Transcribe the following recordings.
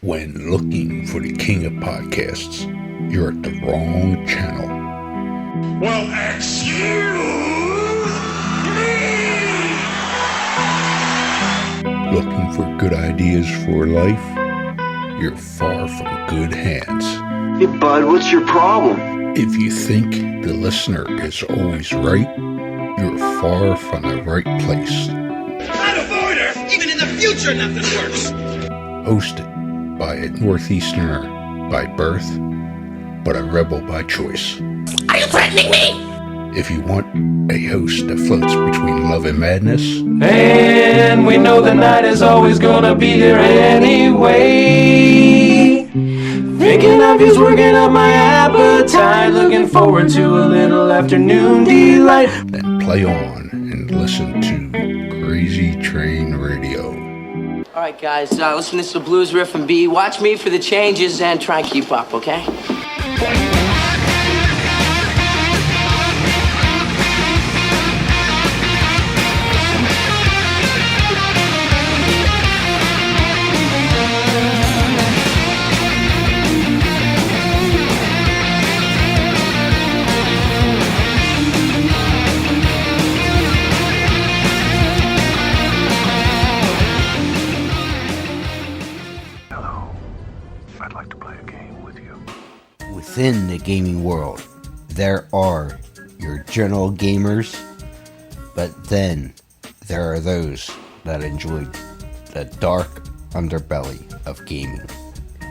When looking for the king of podcasts, you're at the wrong channel. Well, excuse me! Looking for good ideas for life? You're far from good hands. Hey, bud, what's your problem? If you think the listener is always right, you're far from the right place. Out of order! Even in the future, nothing works! Hosted by a Northeasterner by birth, but a rebel by choice. Are you threatening me? If you want a host that floats between love and madness, and we know the night is always gonna be here anyway. Thinking of you's working up my appetite. Looking forward to a little afternoon delight. then play on and listen to Crazy Train Radio. All right, guys, listen to this blues riff and B. Watch me for the changes and try and keep up, okay? Within the gaming world, there are your general gamers, but then there are those that enjoy the dark underbelly of gaming.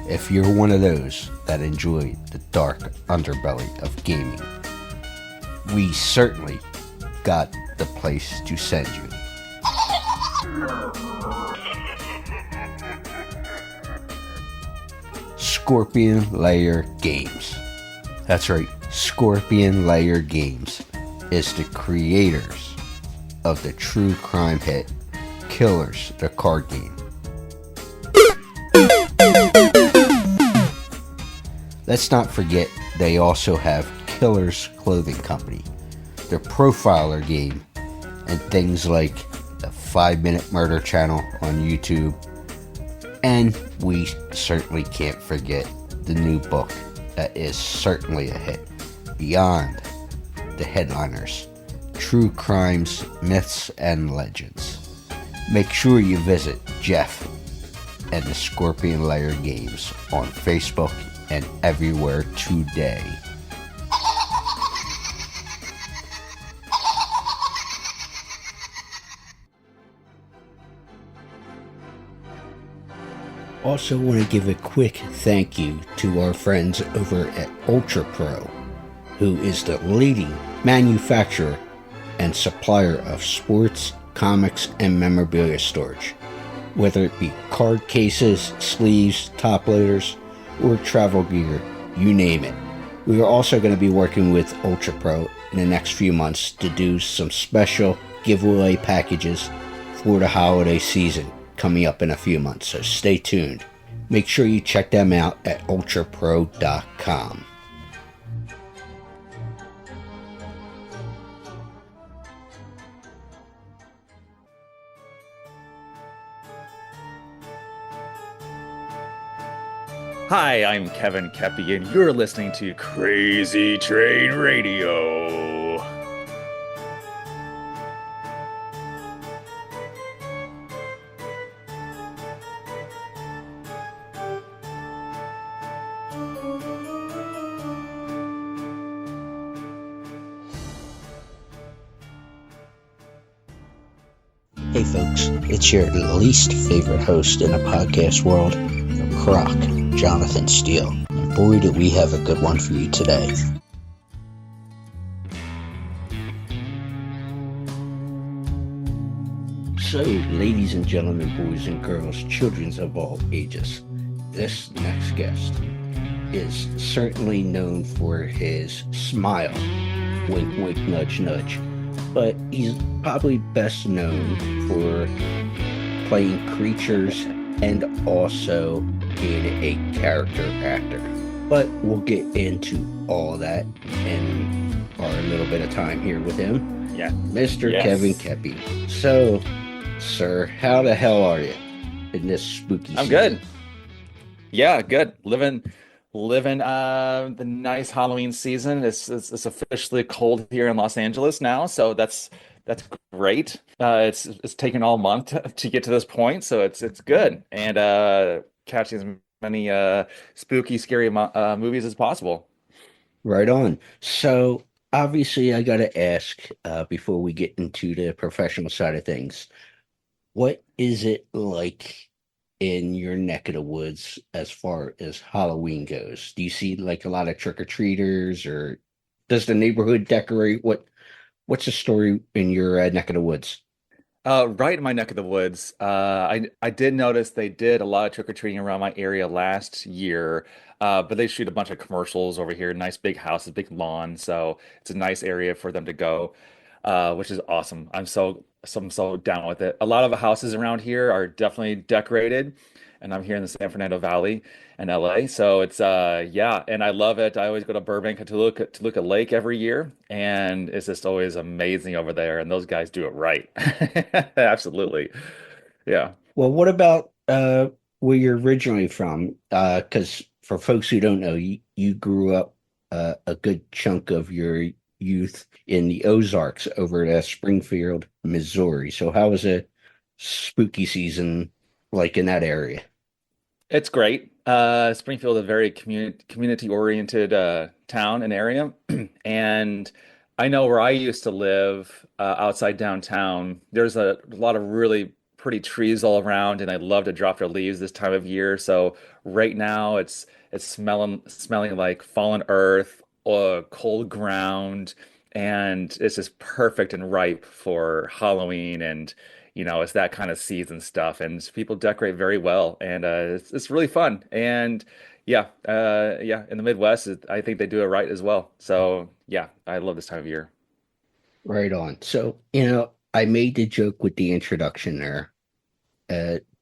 If you're one of those that enjoy the dark underbelly of gaming, we certainly got the place to send you. Scorpion Lair Games. That's right, Scorpion Lair Games is the creators of the true crime hit Killers, the card game. Let's not forget they also have Killers Clothing Company, their profiler game, and things like the 5-Minute Murder channel on YouTube. And we certainly can't forget the new book that is certainly a hit, Beyond the Headliners, True Crimes, Myths, and Legends. Make sure you visit Jeff and the Scorpion Lair Games on Facebook and everywhere today. Also want to give a quick thank you to our friends over at Ultra Pro, who is the leading manufacturer and supplier of sports, comics, and memorabilia storage. Whether it be card cases, sleeves, top loaders, or travel gear, you name it. We are also going to be working with Ultra Pro in the next few months to do some special giveaway packages for the holiday season coming up in a few months, so stay tuned. Make sure you check them out at ultrapro.com. Hi, I'm Kevin Keppy, and you're listening to Crazy Train Radio. Hey folks, it's your least favorite host in the podcast world, Croc, Jonathan Steele. And boy, do we have a good one for you today. So, ladies and gentlemen, boys and girls, children of all ages, this next guest is certainly known for his smile, wink wink nudge nudge, but he's probably best known for playing creatures and also being a character actor. But we'll get into all that in our little bit of time here with him. Yeah. Mr. Yes. Kevin Keppy. So, sir, how the hell are you in this spooky season? I'm good. Yeah, good. Living the nice Halloween season. It's officially cold here in Los Angeles now, so that's great. It's taken all month to get to this point, so it's good. And catching as many spooky, scary movies as possible. Right on. So obviously, I got to ask before we get into the professional side of things, what is it like in your neck of the woods as far as Halloween goes? Do you see like a lot of trick-or-treaters, or does the neighborhood decorate? What's the story in your neck of the woods? Right in my neck of the woods. I did notice they did a lot of trick-or-treating around my area last year, but they shoot a bunch of commercials over here. Nice big houses, big lawn, so it's a nice area for them to go, which is awesome. I'm so down with it. A lot of the houses around here are definitely decorated, and I'm here in the San Fernando Valley in LA, so it's yeah, and I love it. I always go to Burbank to look at Lake every year, and it's just always amazing over there, and those guys do it right. Absolutely. Yeah. Well, what about where you're originally from? Because for folks who don't know, you grew up a good chunk of your youth in the Ozarks over at Springfield, Missouri. So how was a spooky season like in that area? It's great. Springfield is a very community oriented town and area, and I know where I used to live outside downtown. There's a lot of really pretty trees all around, and I love to drop their leaves this time of year. So right now it's smelling like fallen earth or cold ground, and it's just perfect and ripe for Halloween and it's that kind of season stuff, and people decorate very well, and it's really fun. And yeah, yeah, in the Midwest, I think they do it right as well. So yeah, I love this time of year. Right on. So, I made the joke with the introduction there,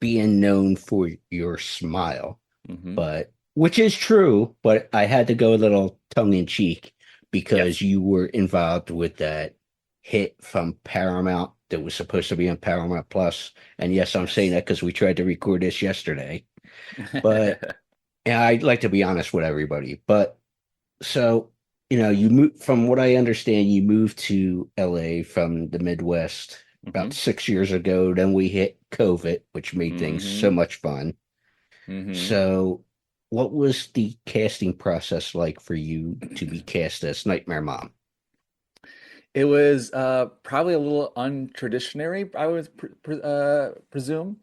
being known for your smile, Hmm. but which is true, but I had to go a little tongue in cheek because Yes. you were involved with that hit from Paramount that was supposed to be on Paramount Plus. And yes, I'm saying Yes. that because we tried to record this yesterday. But yeah, I'd like to be honest with everybody. But so, you moved from what I understand, you moved to LA from the Midwest about Hmm. 6 years ago. Then we hit COVID, which made things so Hmm. much fun. Hmm. So, what was the casting process like for you to be cast as Nightmare Mom? It was probably a little untraditionary, I would presume,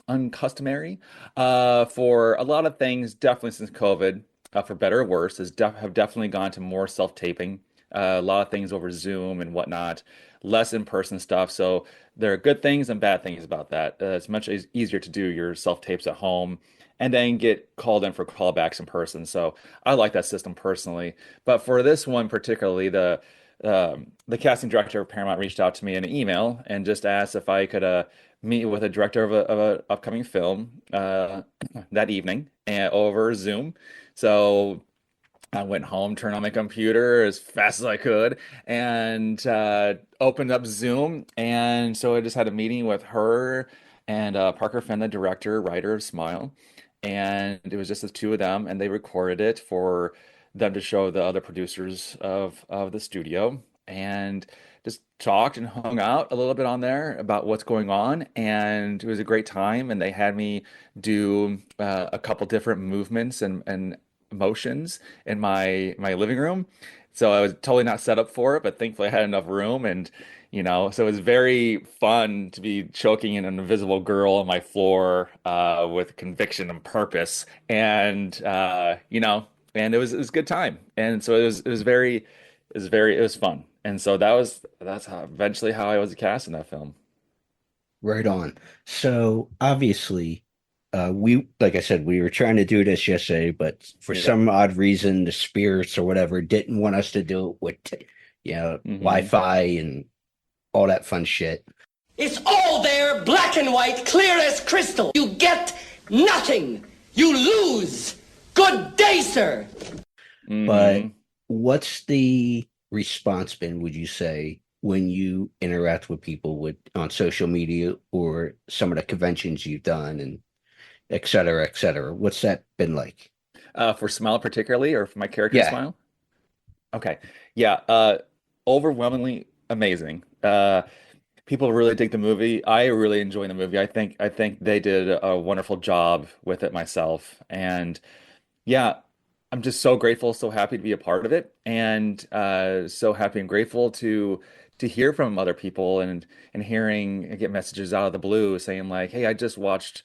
uncustomary for a lot of things. Definitely since COVID, for better or worse, have definitely gone to more self-taping. A lot of things over Zoom and whatnot, less in-person stuff. So there are good things and bad things about that. It's much easier to do your self-tapes at home and then get called in for callbacks in person. So I like that system personally. But for this one particularly, the casting director of Paramount reached out to me in an email and just asked if I could meet with a director of a upcoming film that evening and over Zoom. So I went home, turned on my computer as fast as I could, and opened up Zoom. And so I just had a meeting with her and Parker Fenn, the director, writer of Smile. And it was just the two of them, and they recorded it for them to show the other producers of the studio, and just talked and hung out a little bit on there about what's going on. And it was a great time. And they had me do a couple different movements and motions in my living room. So I was totally not set up for it, but thankfully I had enough room, and so it was very fun to be choking in an invisible girl on my floor with conviction and purpose, and and it was a good time, and so it was fun, and so that's how eventually how I was cast in that film. Right on. So obviously, like I said, we were trying to do this yesterday, but for Yeah. some odd reason, the spirits or whatever didn't want us to do it with, Hmm. Wi-Fi and all that fun shit. It's all there, black and white, clear as crystal. You get nothing. You lose. Good day, sir. But Hmm. what's the response been, would you say, when you interact with people on social media or some of the conventions you've done and et cetera, et cetera. What's that been like? For Smile particularly, or for my character in Yeah. Smile? Okay. Yeah. Overwhelmingly amazing. People really dig the movie. I really enjoy the movie. I think they did a wonderful job with it myself. And yeah, I'm just so grateful, so happy to be a part of it, and so happy and grateful to hear from other people and hearing and get messages out of the blue saying like, "Hey, I just watched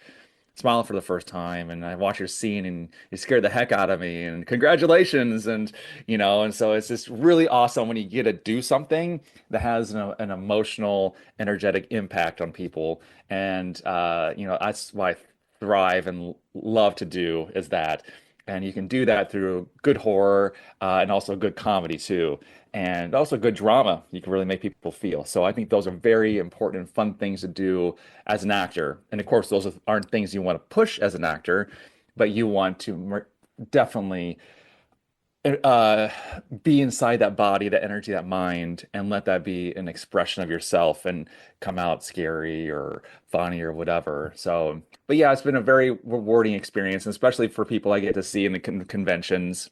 Smile for the first time, and I watched your scene, and you scared the heck out of me, and congratulations!" And and so it's just really awesome when you get to do something that has an emotional, energetic impact on people, and that's why I thrive and love to do is that. And you can do that through good horror and also good comedy too, and also good drama. You can really make people feel. So I think those are very important and fun things to do as an actor. And of course, those aren't things you want to push as an actor, but you want to definitely uh, be inside that body, that energy, that mind, and let that be an expression of yourself and come out scary or funny or whatever. So, but yeah, it's been a very rewarding experience, and especially for people I get to see in the conventions.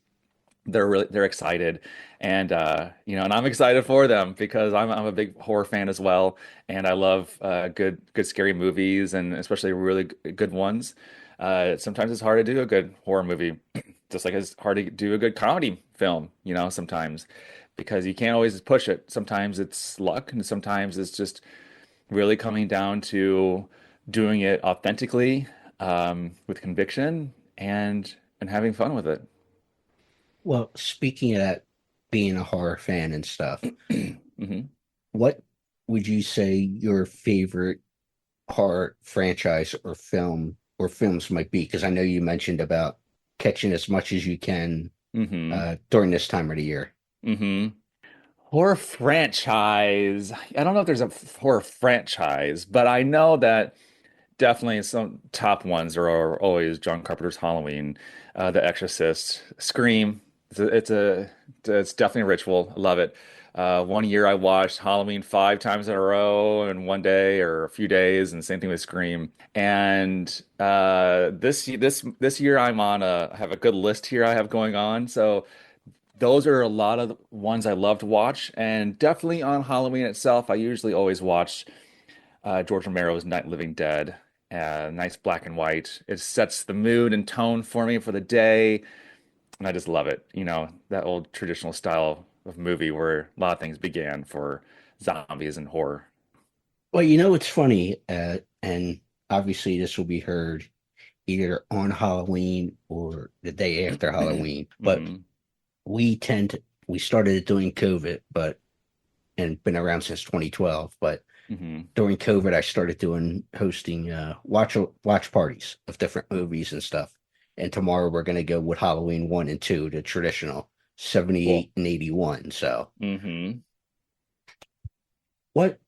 They're excited, and and I'm excited for them because I'm a big horror fan as well, and I love good scary movies, and especially really good ones. Sometimes it's hard to do a good horror movie, just like it's hard to do a good comedy film, sometimes because you can't always push it. Sometimes it's luck, and sometimes it's just really coming down to doing it authentically, with conviction and having fun with it. Well, speaking of that, being a horror fan and stuff, hmm what would you say your favorite horror franchise or film or films might be? Because I know you mentioned about catching as much as you can hmm during this time of the year. hmm Horror franchise. I don't know if there's a horror franchise, but I know that definitely some top ones are always John Carpenter's Halloween, The Exorcist, Scream. It's definitely a ritual. I love it. One year I watched Halloween 5 times in a row in one day or a few days, and same thing with Scream. And this year I have a good list here I have going on. So those are a lot of the ones I love to watch, and definitely on Halloween itself, I usually always watch George Romero's Night of the Living Dead. Nice black and white. It sets the mood and tone for me for the day, and I just love it. That old traditional style of movie where a lot of things began for zombies and horror. Well, it's funny, and obviously this will be heard either on Halloween or the day after Halloween, but hmm we started it during COVID, but and been around since 2012, but hmm during COVID, I started hosting watch parties of different movies and stuff. And tomorrow we're going to go with Halloween 1 and 2, the traditional Cool. 78 and 81. So, hmm what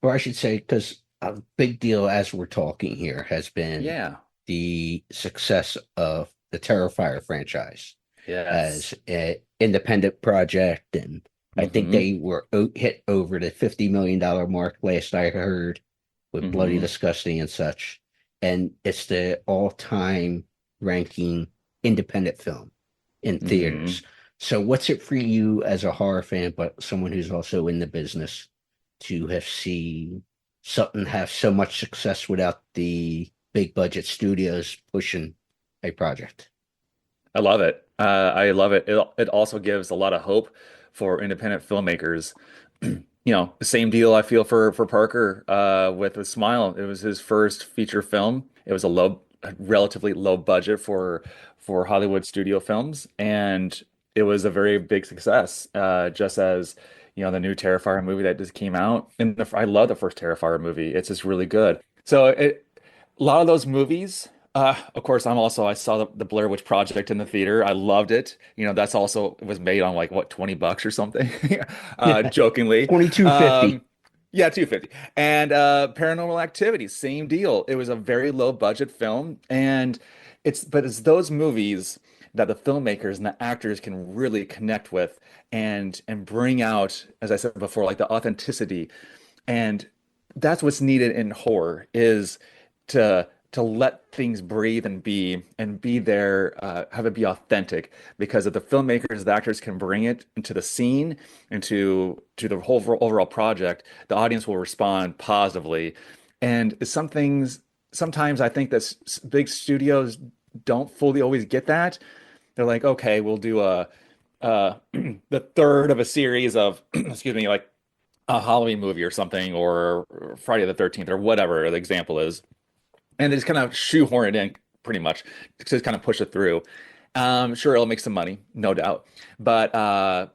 or I should say, because a big deal as we're talking here has been Yeah. the success of the Terrifier franchise Yes. as an independent project. And I think hmm they were hit over the $50 million mark last I heard with Bloody hmm Disgusting and such. And it's the all-time ranking independent film in hmm theaters. So what's it for you as a horror fan, but someone who's also in the business to have seen something have so much success without the big budget studios pushing a project? I love it. I love it. It also gives a lot of hope for independent filmmakers. The same deal I feel for Parker with Smile. It was his first feature film. It was a relatively low budget for Hollywood studio films, and it was a very big success. Just as the new Terrifier movie that just came out, and I love the first Terrifier movie. It's just really good. So a lot of those movies. Of course, I saw the Blair Witch Project in the theater. I loved it. That's also it was made on like what, $20 or something, Yeah, jokingly. 2250. Yeah, 250. And Paranormal Activity, same deal. It was a very low budget film, and it's those movies that the filmmakers and the actors can really connect with and bring out, as I said before, like the authenticity. And that's what's needed in horror is to to let things breathe and be there, have it be authentic. Because if the filmmakers, the actors can bring it into the scene, to the whole overall project, the audience will respond positively. And some things, sometimes I think that big studios don't fully always get that. They're like, okay, we'll do the third of a series of excuse me, like a Halloween movie or something, or Friday the 13th or whatever the example is, and they just kind of shoehorn it in pretty much to just kind of push it through. Sure, it'll make some money, no doubt, but I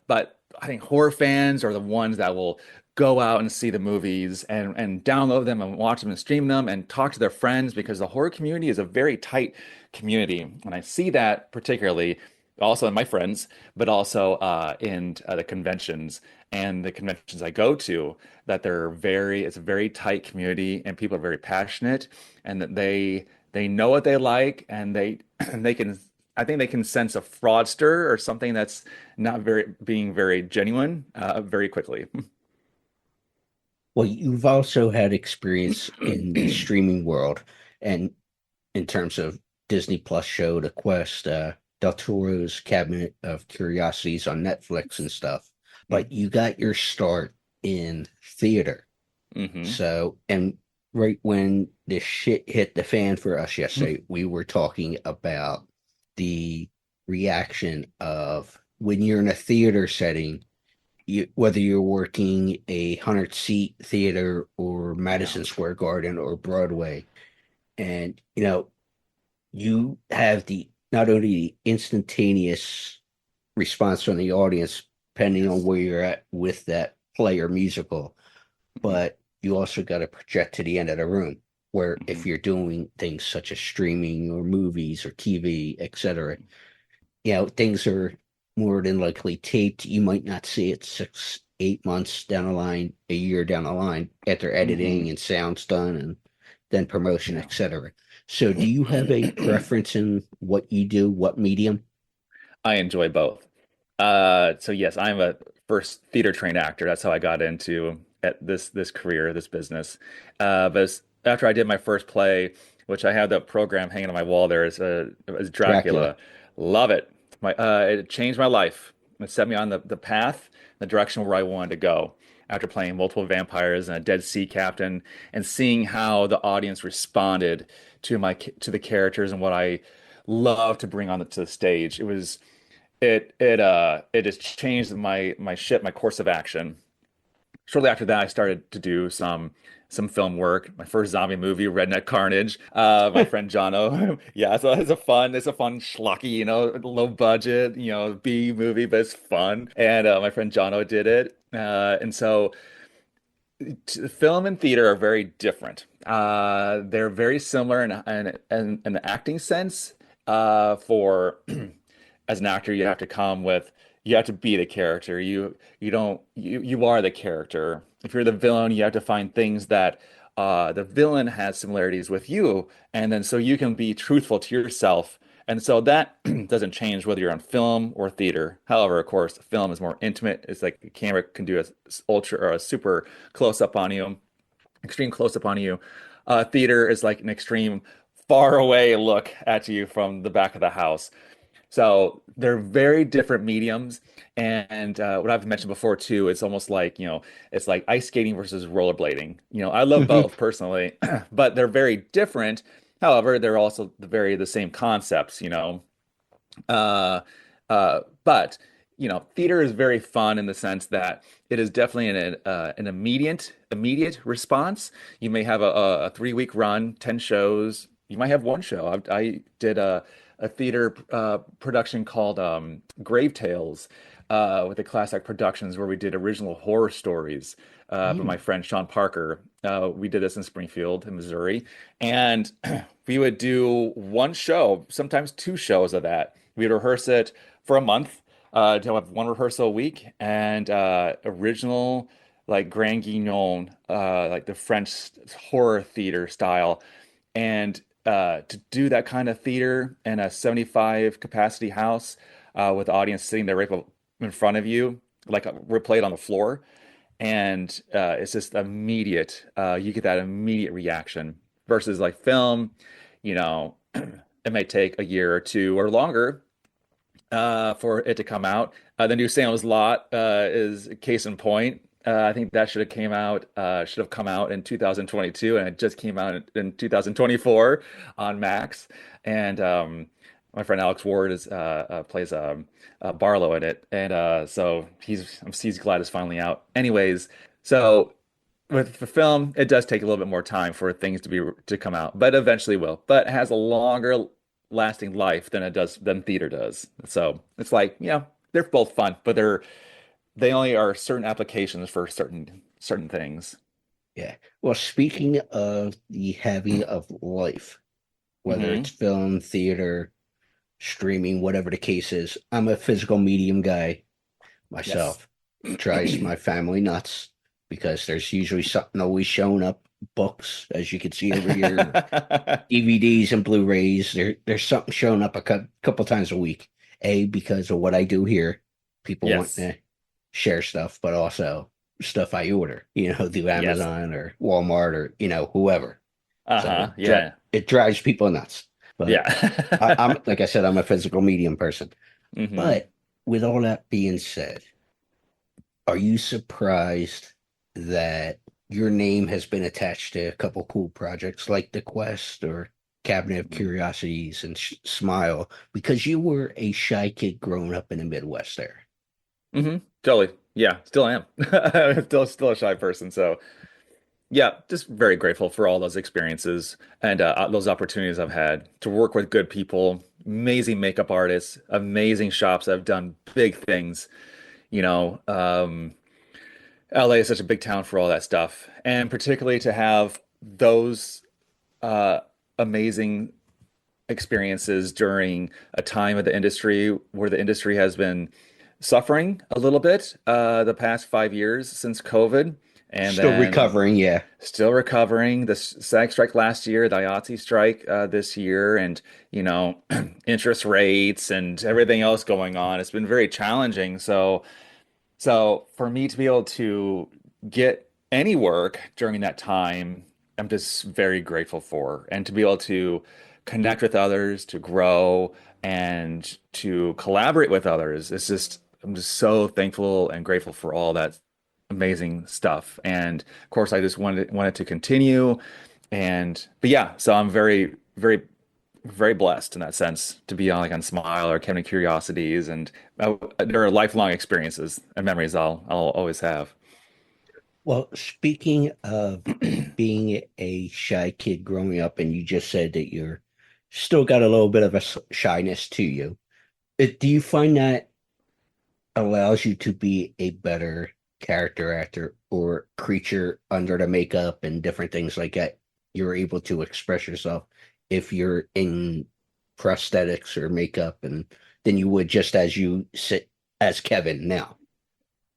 think horror fans are the ones that will go out and see the movies and download them and watch them and stream them and talk to their friends, because the horror community is a very tight community, and I see that particularly also in my friends, but also in the conventions and the conventions I go to, that it's a very tight community and people are very passionate, and that they know what they like, and they and they can, I think they can sense a fraudster or something that's not being very genuine very quickly. Well, you've also had experience in the streaming world, and in terms of Disney Plus show The Quest, Del Toro's Cabinet of Curiosities on Netflix and stuff. But you got your start in theater. Hmm. So, and right when the shit hit the fan for us yesterday, we were talking about the reaction of when you're in a theater setting, whether you're working a 100-seat theater or Yeah. Madison Square Garden or Broadway, and you have the not only the instantaneous response from the audience, depending on Yes. where you're at with that play or musical, but you also got to project to the end of the room. Where if Hmm. you're doing things such as streaming or movies or TV, etc., things are more than likely taped. You might not see it 6, 8 months down the line, a year down the line after Hmm. editing and sound's done and then promotion, Yeah. etc. So, do you have a preference in what you do, what medium? I enjoy both. So yes, I'm a first theater trained actor. That's how I got into this career, this business. After I did my first play, which I have the program hanging on my wall there, is Dracula. Dracula. Love it. It changed my life. It set me on the path, the direction where I wanted to go. After playing multiple vampires and a dead sea captain, and seeing how the audience responded to the characters and what I love to bring to the stage, it just changed my course of action. Shortly after that, I started to do some film work. My first zombie movie, Redneck Carnage. My friend Jono. Yeah, so it's a fun schlocky, low budget, B movie, but it's fun. And my friend Jono did it. And so film and theater are very different. They're very similar in the acting sense. For as an actor, you have to be the character. You don't you are the character. If you're the villain, you have to find things that the villain has similarities with you, and then so you can be truthful to yourself. And so that doesn't change whether you're on film or theater. However, of course, film is more intimate. It's like the camera can do a ultra or a super close up on you, extreme close up on you. Theater is like an extreme far away look at you from the back of the house. So they're very different mediums. And what I've mentioned before too, it's almost like, it's like ice skating versus rollerblading. I love both personally, but they're very different. However, they're also the same concepts. Uh, but theater is very fun in the sense that it is definitely an immediate response. You may have a 3 week run, 10 shows. You might have one show. I did a theater production called Grave Tales with the Classic Productions, where we did original horror stories. But my friend Sean Parker, we did this in Springfield, in Missouri, and we would do one show, sometimes two shows of that. We'd rehearse it for a month, to have one rehearsal a week, and original like Grand Guignol, like the French horror theater style, and to do that kind of theater in a 75 capacity house with the audience sitting there right in front of you, like we're played on the floor, and it's just immediate. You get that immediate reaction versus like film. you know, it may take a year or two or longer for it to come out. The new Salem's Lot is a case in point. I think that should have come out in 2022, and it just came out in 2024 on Max. And my friend Alex Ward plays Barlow in it, and so he's glad it's finally out. Anyways, so with the film, it does take a little bit more time for things to come out, but eventually will. But it has a longer lasting life than theater does. So it's like, they're both fun, but they only are certain applications for certain things. Yeah. Well, speaking of the having of life, whether Hmm. it's film, theater, streaming, whatever the case is, I'm a physical medium guy Yes. myself. It drives my family nuts because there's usually something always showing up. Books, as you can see over here, DVDs and Blu-rays. There's something showing up a couple times a week. Because of what I do here, people want Yes. to share stuff, but also stuff I order, through Yes. Amazon or Walmart or whoever. So Uh-huh. Yeah. it drives people nuts. But I'm Yeah. like I said, I'm a physical medium person. Hmm. But with all that being said, are you surprised that your name has been attached to a couple cool projects like The Quest or Cabinet of Curiosities and Smile because you were a shy kid growing up in the Midwest there? Totally. Yeah, still am. Still a shy person. So yeah, just very grateful for all those experiences and those opportunities I've had to work with good people, amazing makeup artists, amazing shops that have done big things. You know, LA is such a big town for all that stuff, and particularly to have those uh, amazing experiences during a time of the industry where the industry has been suffering a little bit the past 5 years since COVID, and Still then recovering, yeah. still recovering. The SAG strike last year, the IATSE strike this year, and interest rates and everything else going on. It's been very challenging. So for me to be able to get any work during that time, I'm just very grateful for, and to be able to connect with others, to grow, and to collaborate with others. I'm just so thankful and grateful for all that amazing stuff. And of course, I just wanted to continue. But yeah, so I'm very, very, very blessed in that sense to be on Smile or Cabinet Curiosities, and there are lifelong experiences and memories I'll always have. Well, speaking of being a shy kid growing up, and you just said that you're still got a little bit of a shyness to you. Do you find that allows you to be a better character actor or creature under the makeup and different things like that? You're able to express yourself if you're in prosthetics or makeup and than you would just as you sit as Kevin now.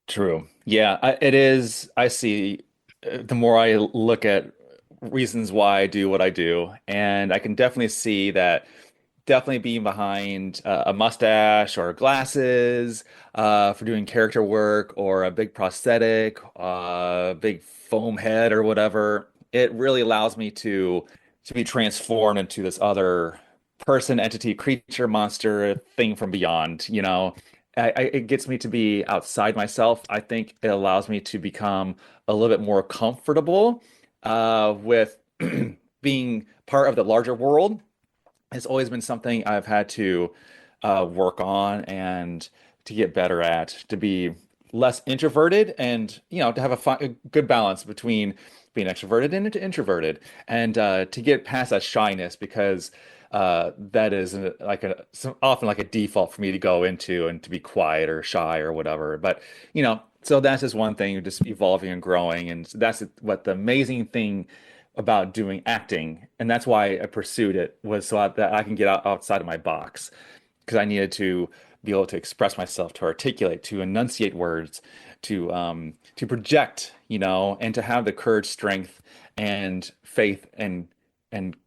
True. Yeah, it is. I see the more I look at reasons why I do what I do, and I can definitely see that definitely being behind a mustache or glasses for doing character work or a big prosthetic, big foam head or whatever, it really allows me to be transformed into this other person, entity, creature, monster, thing from beyond, it gets me to be outside myself. I think it allows me to become a little bit more comfortable with being part of the larger world. It's always been something I've had to work on and to get better at, to be less introverted and, to have a good balance between being extroverted and introverted, and to get past that shyness because that is often like a default for me to go into and to be quiet or shy or whatever. But, so that's just one thing, just evolving and growing. And that's what the amazing thing about doing acting, and that's why I pursued it, was so that I can get outside of my box, because I needed to be able to express myself, to articulate, to enunciate words, to project, and to have the courage, strength, and faith and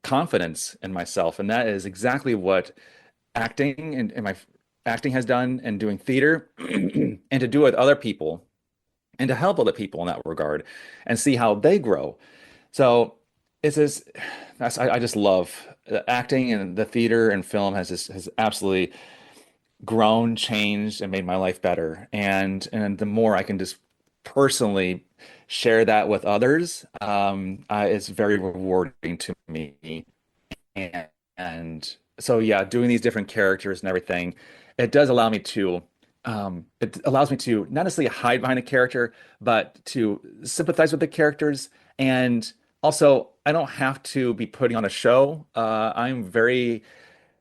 confidence in myself. And that is exactly what acting and my acting has done, and doing theater, and to do it with other people and to help other people in that regard and see how they grow. So it's just I just love acting, and the theater and film has absolutely grown, changed, and made my life better. And the more I can just personally share that with others, it's very rewarding to me. And, and so yeah, doing these different characters and everything, it does allow me to it allows me to not necessarily hide behind a character, but to sympathize with the characters. And also, I don't have to be putting on a show. I'm very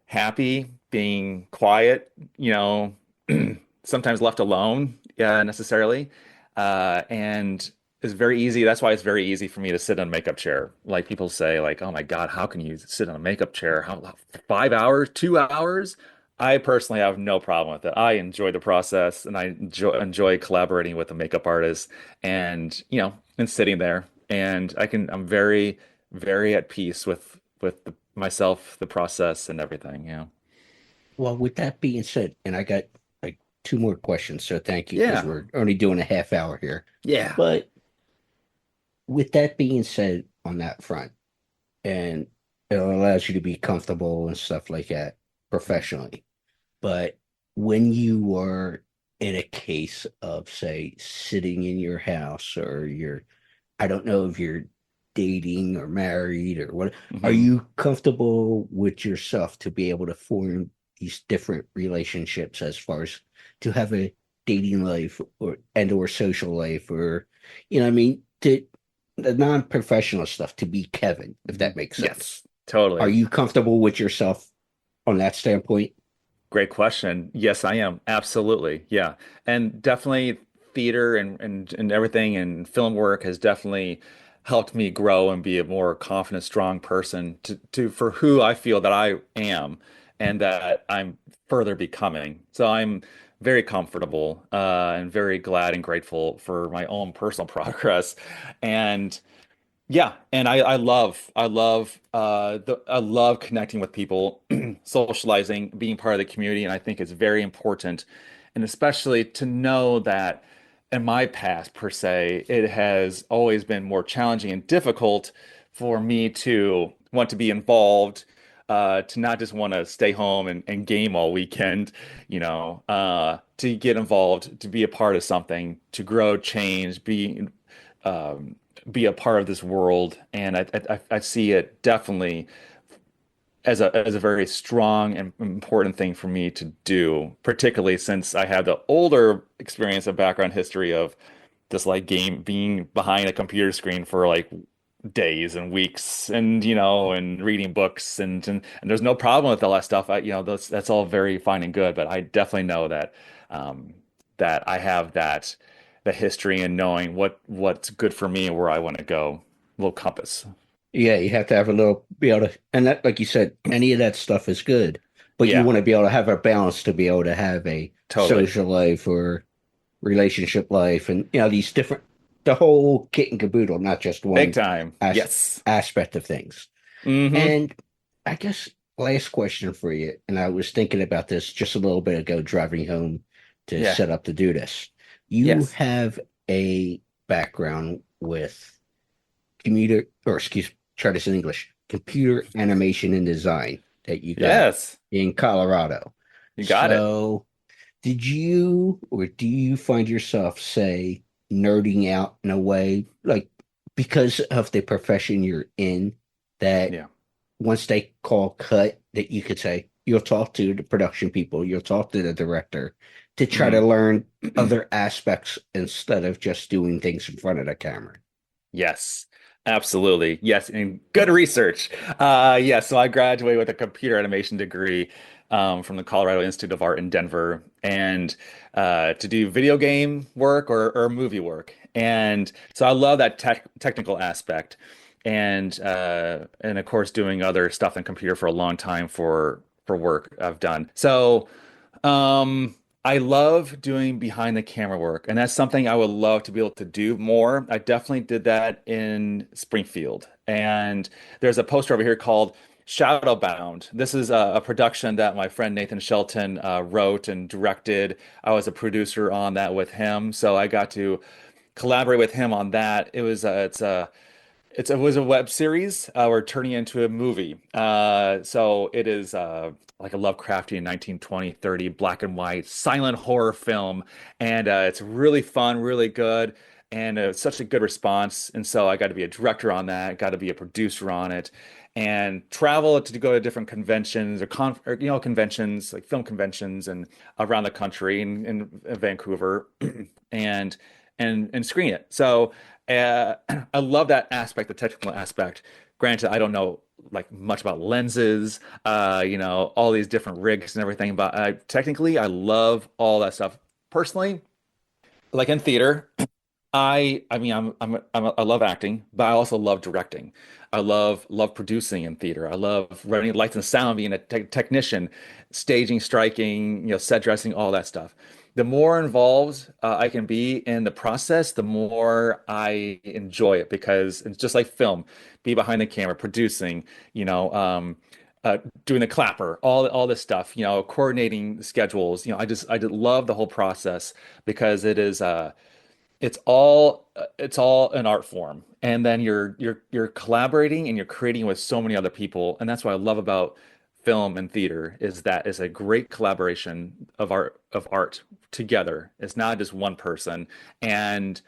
happy being quiet, you know, sometimes left alone, yeah, necessarily. And it's very easy. That's why it's very easy for me to sit in a makeup chair. Like people say, like, oh my God, how can you sit in a makeup chair? How 5 hours, 2 hours? I personally have no problem with it. I enjoy the process, and I enjoy collaborating with the makeup artist, and and sitting there. And I'm very, very at peace with myself, the process, and everything. Well, with that being said, and I got like two more questions, so thank you because Yeah. we're only doing a half hour here. Yeah. But with that being said, on that front, and it allows you to be comfortable and stuff like that professionally. But when you are in a case of, say, sitting in your house or I don't know if you're dating or married or what, are Hmm. you comfortable with yourself to be able to form these different relationships as far as to have a dating life or social life or, I mean, to the non-professional stuff to be Kevin, if Hmm. that makes sense. Yes, Are totally. you comfortable with yourself on that standpoint? Great question. Yes, I am. Absolutely. Yeah. And definitely theater and everything and film work has definitely helped me grow and be a more confident, strong person to for who I feel that I am and that I'm further becoming. So I'm very comfortable and very glad and grateful for my own personal progress. And yeah, and I love connecting with people, socializing, being part of the community, and I think it's very important, and especially to know that in my past per se, it has always been more challenging and difficult for me to want to be involved, to not just want to stay home and game all weekend, to get involved, to be a part of something, to grow, change, um, be a part of this world, and I see it definitely as a very strong and important thing for me to do, particularly since I had the older experience of background history of just like game being behind a computer screen for like days and weeks and and reading books and there's no problem with all that stuff. That's all very fine and good, but I definitely know um that I have the history and knowing what's good for me and where I want to go. Little compass. Yeah, you have to have a little be able to, and that, like you said, any of that stuff is good, but you Yeah, want to be able to have a balance to be able to have a totally. social life or relationship life, and these different, the whole kit and caboodle, not just Big one time. as Yes. aspect of things. Hmm. And I guess last question for you, and I was thinking about this just a little bit ago, driving home to Yeah. set up to do this. You Yes. have a background with computer, or excuse, try this in English, computer animation and design that you got Yes. in Colorado. You got it. So, did you or do you find yourself, say, nerding out in a way, like because of the profession you're in, that Yeah. once they call cut, that you could say, you'll talk to the production people, you'll talk to the director to try to Mhm. learn other aspects instead of just doing things in front of the camera? Yes, absolutely. Yes, and good research. Yeah, so I graduated with a computer animation degree from the Colorado Institute of Art in Denver, and to do video game work or movie work. And so I love that technical aspect, and of course doing other stuff in computer for a long time for work I've done. So. I love doing behind the camera work, and that's something I would love to be able to do more. I definitely did that in Springfield, and there's a poster over here called Shadowbound. This is a production that my friend Nathan Shelton wrote and directed. I was a producer on that with him, so I got to collaborate with him on that. It's a It was a web series. We're turning it into a movie. So it is like a Lovecraftian 1920, 30 black and white silent horror film, and it's really fun, really good, and it's such a good response. And so I got to be a director on that, got to be a producer on it, and travel to go to different conventions or conventions like film conventions and around the country in Vancouver, and and screen it. So I love that aspect, the technical aspect. Granted, I don't know like much about lenses, all these different rigs and everything, but technically, I love all that stuff. Personally, like in theater, I mean, I love acting, but I also love directing. I love producing in theater. I love running lights and sound, being a technician, staging, striking, set dressing, all that stuff. The more involved I can be in the process, the more I enjoy it because it's just like film, be behind the camera, producing, you know, um, doing the clapper, all this stuff, coordinating schedules. I just love the whole process because it's all an art form, and then you're collaborating and you're creating with so many other people, and that's what I love about film and theater is that it's a great collaboration of art together. It's not just one person, and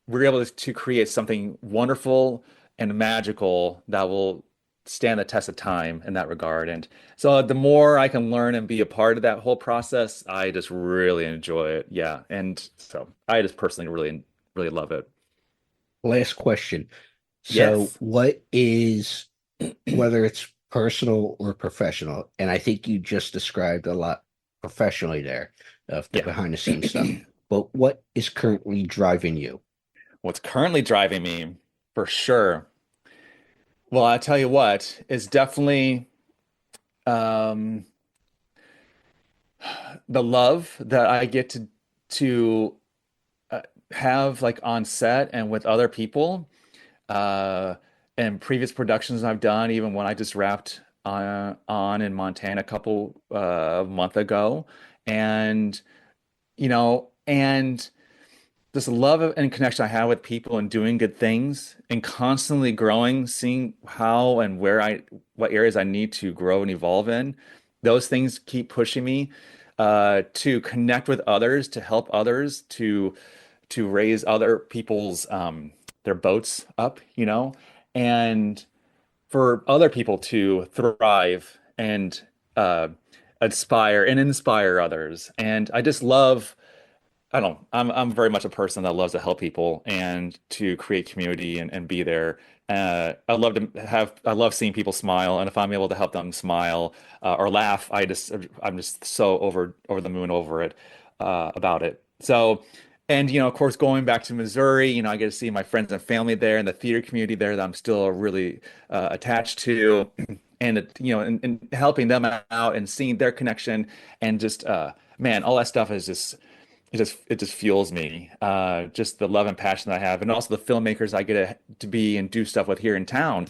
we're able to create something wonderful and magical that will stand the test of time in that regard. And so the more I can learn and be a part of that whole process, I just really enjoy it. Yeah. And so I just personally really, really love it. Last question. So, Yes. what is, whether it's personal or professional, and I think you just described a lot professionally there of the Yeah. behind the scenes stuff, but what is currently driving you? What's currently driving me for sure. Well, I tell you what, it's definitely um, the love that I get to uh, have like on set and with other people. uh, and previous productions I've done, even when I just wrapped on in Montana a couple month ago, and and this love and connection I have with people and doing good things and constantly growing, seeing how and what areas I need to grow and evolve in. Those things keep pushing me to connect with others, to help others, to raise other people's their boats up, and for other people to thrive and uh, aspire and inspire others. And I just love, I don't know, I'm very much a person that loves to help people and to create community and be there. I love seeing people smile, and if I'm able to help them smile or laugh, I'm just so over the moon over it about it. So, and of course, going back to Missouri, I get to see my friends and family there and the theater community there that I'm still really attached to, and and helping them out and seeing their connection and just man, all that stuff is just it just fuels me. Just the love and passion that I have, and also the filmmakers I get to be and do stuff with here in town.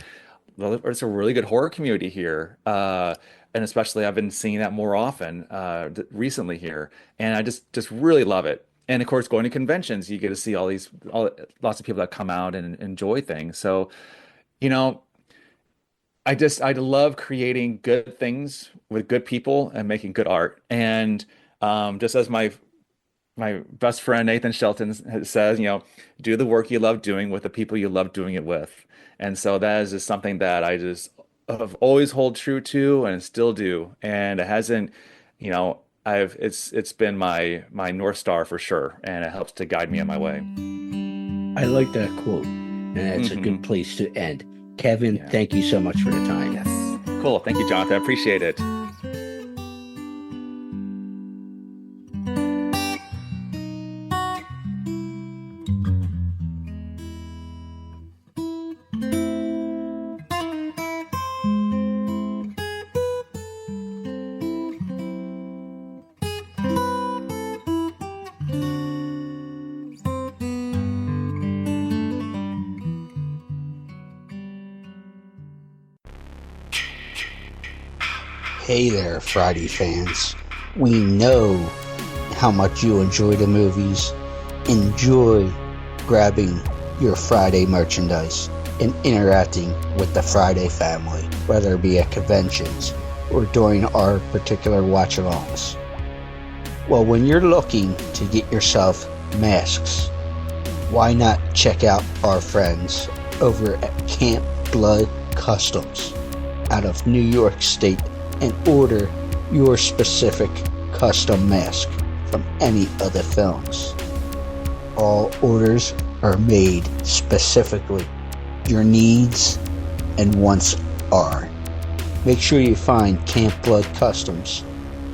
Well, it's a really good horror community here, and especially I've been seeing that more often recently here, and I just really love it. And of course, going to conventions, you get to see lots of people that come out and enjoy things. So, you know, I love creating good things with good people and making good art. And just as my best friend Nathan Shelton says, do the work you love doing with the people you love doing it with. And so that is just something that I just have always hold true to and still do. And it hasn't, it's been my North Star for sure, and it helps to guide me on my way. I like that quote, and that's a good place to end. Kevin, Yeah. thank you so much for the time. Yes. Cool. Thank you, Jonathan. I appreciate it. Hey there, Friday fans. We know how much you enjoy the movies. Enjoy grabbing your Friday merchandise. in interacting with the Friday family, whether it be at conventions or during our particular watch-alongs. Well, when you're looking to get yourself masks, why not check out our friends over at Camp Blood Customs out of New York State and order your specific custom mask from any of the films. All orders are made specifically. Your needs and wants are. Make sure you find Camp Blood Customs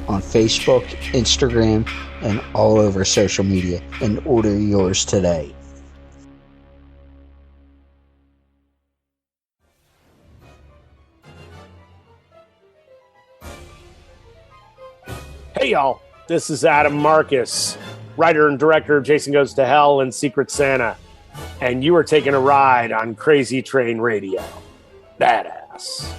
on Facebook, Instagram, and all over social media and order yours today. Hey y'all, this is Adam Marcus, writer and director of Jason Goes to Hell and Secret Santa, and you are taking a ride on Crazy Train Radio. Badass.